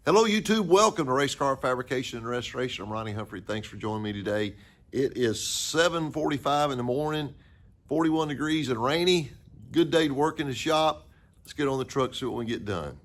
Hello YouTube, welcome to Race Car Fabrication and Restoration. I'm Ronnie Humphrey, thanks for joining me today. It is 7:45 in the morning, 41 degrees and rainy. Good day to work in the shop. Let's get on the truck, see what we can get done.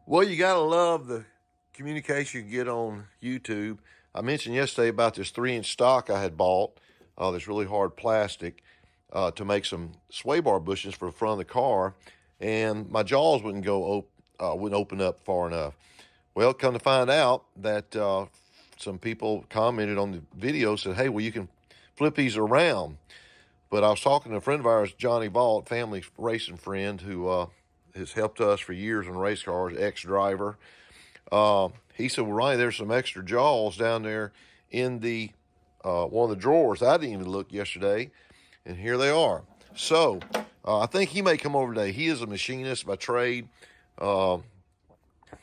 Well, you gotta love the communication you get on YouTube. I mentioned yesterday about this 3-inch stock I had bought, this really hard plastic, to make some sway bar bushings for the front of the car, and my jaws wouldn't open up far enough. Well, come to find out that some people commented on the video, said, "Hey, well, you can flip these around." But I was talking to a friend of ours, Johnny Vault, family racing friend, who has helped us for years on race cars, ex-driver. He said, "Well, Ronnie, there's some extra jaws down there in the one of the drawers. I didn't even look yesterday, and here they are." So I think he may come over today. He is a machinist by trade.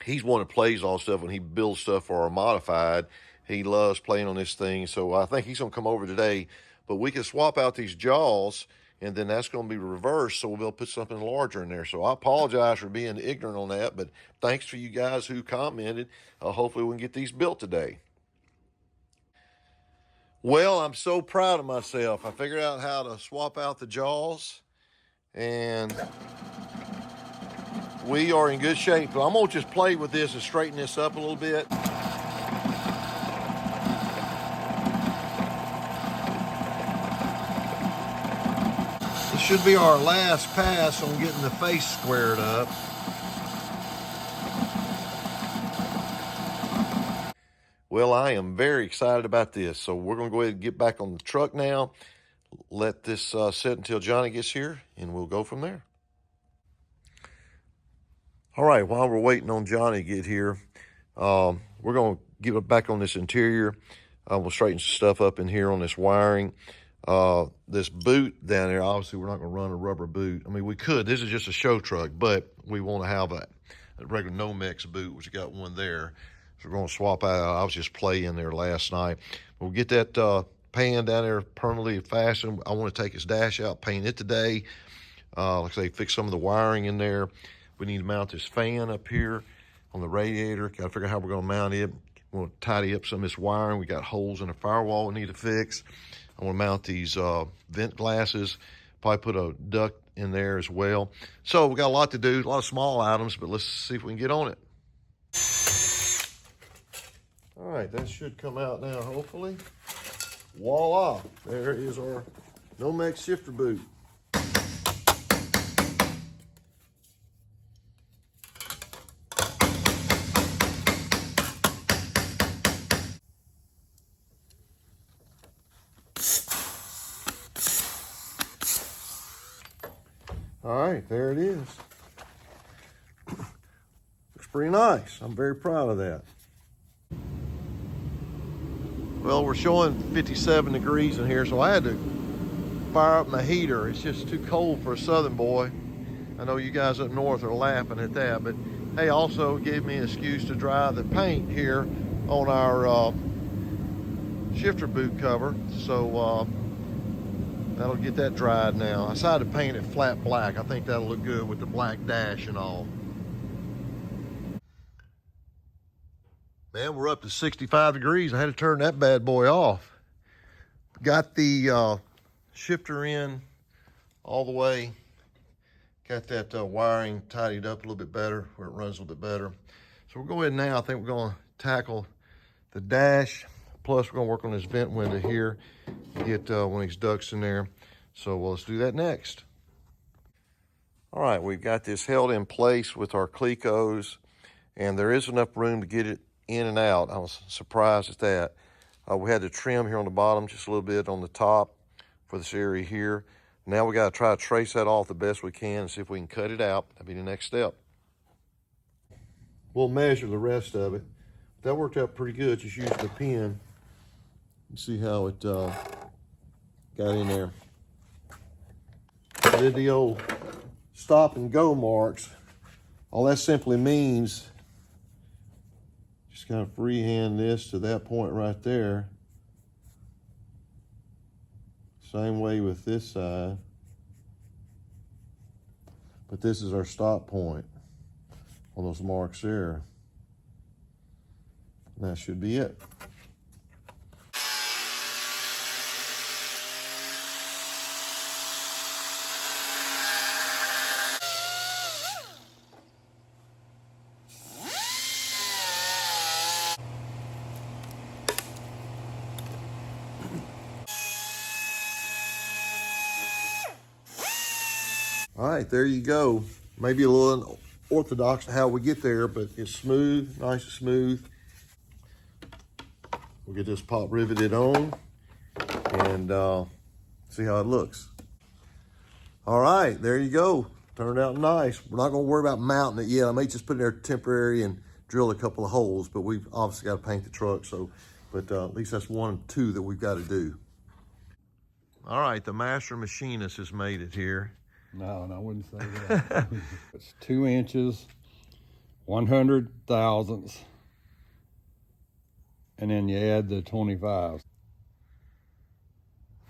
He's one that plays all stuff when he builds stuff for our modified. He loves playing on this thing, so I think he's gonna come over today. But we can swap out these jaws, and then that's going to be reversed, so we'll be able to put something larger in there. So I apologize for being ignorant on that, but thanks for you guys who commented. Hopefully we can get these built today. Well, I'm so proud of myself. I figured out how to swap out the jaws, and we are in good shape. But I'm going to just play with this and straighten this up a little bit. This should be our last pass on getting the face squared up. Well, I am very excited about this. So we're going to go ahead and get back on the truck now. Let this sit until Johnny gets here, and we'll go from there. All right, while we're waiting on Johnny to get here, we're going to get back on this interior. We'll straighten some stuff up in here on this wiring. This boot down there, obviously we're not going to run a rubber boot. I mean, we could. This is just a show truck, but we want to have a regular Nomex boot, which got one there. So we're going to swap out. I was just playing there last night. We'll get that pan down there permanently fastened. I want to take his dash out, paint it today. Like I say, fix some of the wiring in there. We need to mount this fan up here on the radiator. Got to figure out how we're going to mount it. We want to tidy up some of this wiring. We got holes in the firewall we need to fix. I want to mount these vent glasses, probably put a duct in there as well. So we got a lot to do, a lot of small items, but let's see if we can get on it. All right, that should come out now, hopefully. Voila, there is our Nomex shifter boot. All right, there it is. Looks pretty nice. I'm very proud of that. Well, we're showing 57 degrees in here, so I had to fire up my heater. It's just too cold for a southern boy. I know you guys up north are laughing at that, but hey, also gave me an excuse to dry the paint here on our shifter boot cover. So that'll get that dried now. I decided to paint it flat black. I think that'll look good with the black dash and all. Man, we're up to 65 degrees. I had to turn that bad boy off. Got the shifter in all the way. Got that wiring tidied up a little bit better, where it runs a little bit better. So we'll go ahead now. I think we're going to tackle the dash. Plus, we're going to work on this vent window here. Get one of these ducts in there. So let's do that next. All right, we've got this held in place with our Clecos, and there is enough room to get it in and out. I was surprised at that. We had to trim here on the bottom just a little bit on the top for this area here. Now we got to try to trace that off the best we can and see if we can cut it out. That'll be the next step. We'll measure the rest of it. That worked out pretty good. Just use the pen and see how it got in there. I did the old stop and go marks, all that simply means just kind of freehand this to that point right there. Same way with this side. But this is our stop point on those marks there. And that should be it. All right, there you go. Maybe a little unorthodox to how we get there, but it's smooth, nice and smooth. We'll get this pop riveted on and see how it looks. All right, there you go. Turned out nice. We're not gonna worry about mounting it yet. I may just put it there temporary and drill a couple of holes, but we've obviously got to paint the truck. So, but at least that's one of two that we've got to do. All right, the master machinist has made it here. No, I wouldn't say that. It's 2 inches, 100 thousandths, and then you add the 25.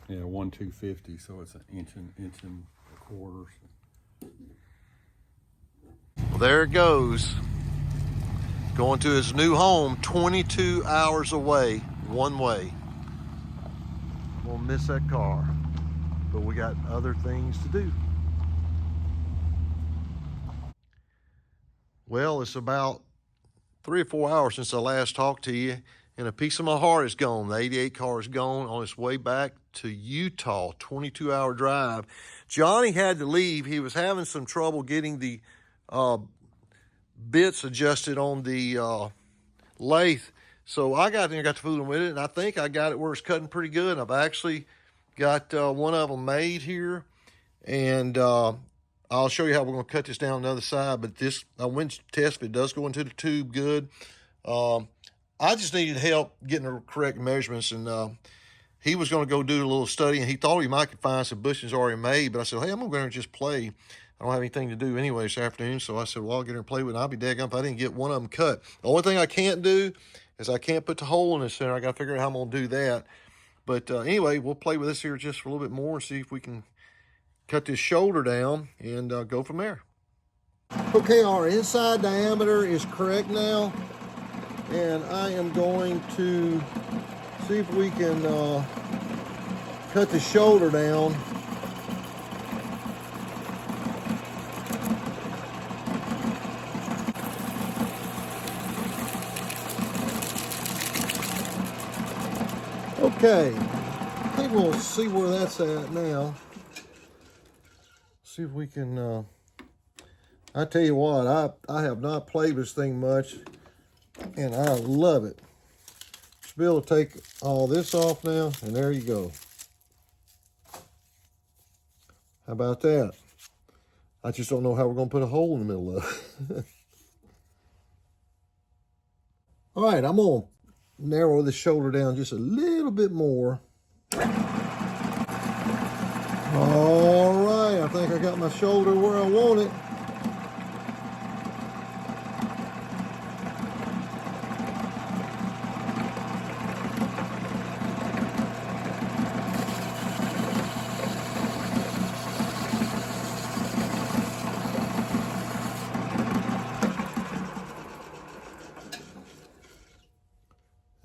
Yeah, 1/250, so it's an inch and a quarter. Well, there it goes. Going to his new home, 22 hours away, one way. I'm gonna miss that car, but we got other things to do. Well, it's about 3 or 4 hours since I last talked to you, and a piece of my heart is gone. The 88 car is gone on its way back to Utah, 22-hour drive. Johnny had to leave. He was having some trouble getting the bits adjusted on the lathe. So I got there and got to fooling with it, and I think I got it where it's cutting pretty good. I've actually got one of them made here, and I'll show you how we're going to cut this down the other side. But this, I went to test if it does go into the tube good. I just needed help getting the correct measurements, and he was going to go do a little study, and he thought he might could find some bushings already made. But I said, hey, I'm going to go and just play. I don't have anything to do anyway this afternoon, so I said, well, I'll get her and play with it. I'll be daggone if I didn't get one of them cut. The only thing I can't do is I can't put the hole in the center. I got to figure out how I'm going to do that. But anyway, we'll play with this here just for a little bit more and see if we can cut this shoulder down and go from there. Okay, our inside diameter is correct now, and I am going to see if we can cut the shoulder down. Okay, I think we'll see where that's at now. See if we can, I tell you what, I have not played with this thing much, and I love it. Just be able to take all this off now, and there you go. How about that? I just don't know how we're going to put a hole in the middle of it. All right, I'm going to narrow the shoulder down just a little bit more. All right, I think I got my shoulder where I want it.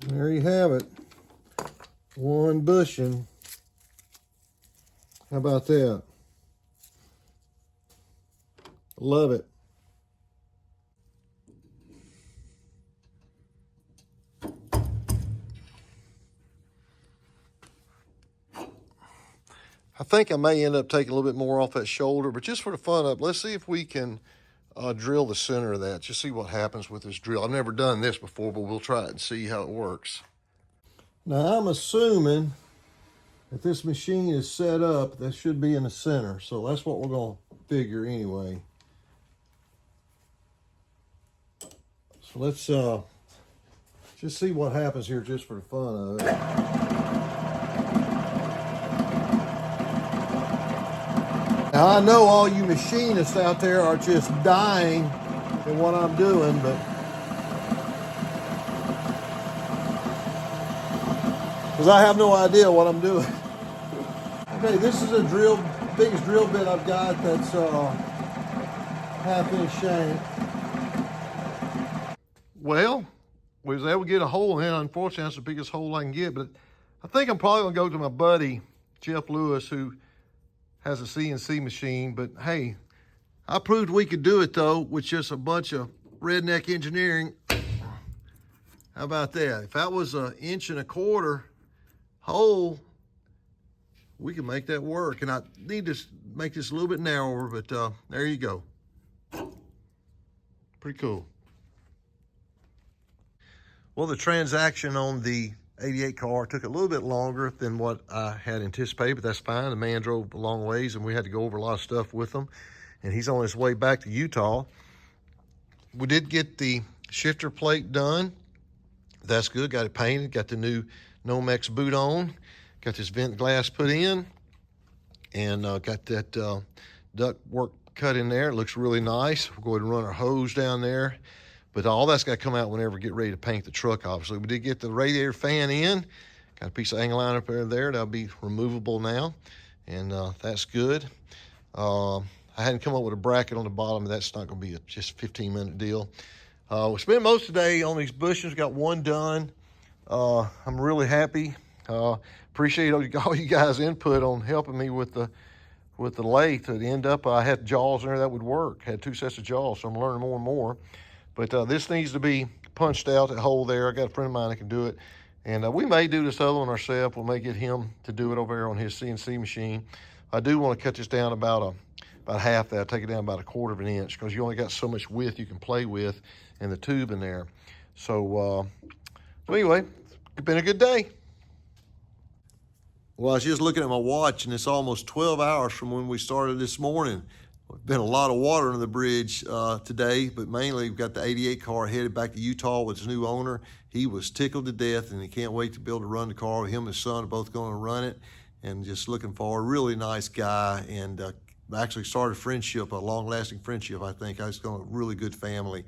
There you have it. One bushing. How about that? Love it. I think I may end up taking a little bit more off that shoulder, but just for the fun of it, let's see if we can drill the center of that. Just see what happens with this drill. I've never done this before, but we'll try it and see how it works. Now, I'm assuming if this machine is set up, that should be in the center. So that's what we're going to figure anyway. So let's just see what happens here just for the fun of it. Now, I know all you machinists out there are just dying at what I'm doing, but because I have no idea what I'm doing. Okay, this is a biggest drill bit I've got that's 1/2 inch shank. Well, we was able to get a hole in. Unfortunately, that's the biggest hole I can get, but I think I'm probably gonna go to my buddy, Jeff Lewis, who has a CNC machine. But hey, I proved we could do it though, with just a bunch of redneck engineering. How about that? If that was 1 1/4 inch hole, we can make that work. And I need to make this a little bit narrower, but there you go. Pretty cool. Well, the transaction on the 88 car took a little bit longer than what I had anticipated, but that's fine. The man drove a long ways and we had to go over a lot of stuff with him. And he's on his way back to Utah. We did get the shifter plate done. That's good. Got it painted. Got the new Nomex boot on. Got this vent glass put in. And got that duct work cut in there. It looks really nice. We'll go ahead and run our hose down there. But all that's got to come out whenever we get ready to paint the truck, obviously. We did get the radiator fan in. Got a piece of angle iron up there. That'll be removable now. And that's good. I hadn't come up with a bracket on the bottom. That's not going to be just a 15-minute deal. We spent most of the day on these bushings. Got one done. I'm really happy. Appreciate all you guys' input on helping me with the lathe. To end up, I had jaws in there that would work. Had 2 sets of jaws, so I'm learning more and more. But this needs to be punched out, that hole there. I got a friend of mine that can do it. And we may do this other one ourselves. We may get him to do it over there on his CNC machine. I do want to cut this down about half that. Take it down about 1/4 inch because you only got so much width you can play with in the tube in there. So anyway, it's been a good day. Well, I was just looking at my watch, and it's almost 12 hours from when we started this morning. There's been a lot of water under the bridge today, but mainly we've got the 88 car headed back to Utah with his new owner. He was tickled to death, and he can't wait to be able to run the car. Him and his son are both going to run it, and just looking forward. Really nice guy, and actually started a friendship, a long-lasting friendship, I think. I was going to a really good family.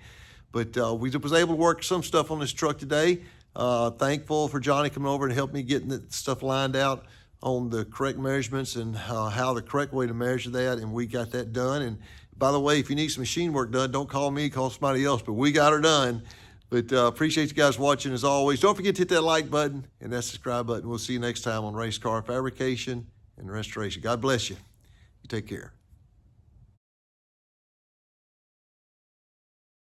But we was able to work some stuff on this truck today. Thankful for Johnny coming over and helping me getting the stuff lined out on the correct measurements and how the correct way to measure that, and we got that done. And by the way, if you need some machine work done, don't call me, call somebody else, but we got her done. But appreciate you guys watching as always. Don't forget to hit that like button and that subscribe button. We'll see you next time on Race Car Fabrication and Restoration. God bless you. You take care.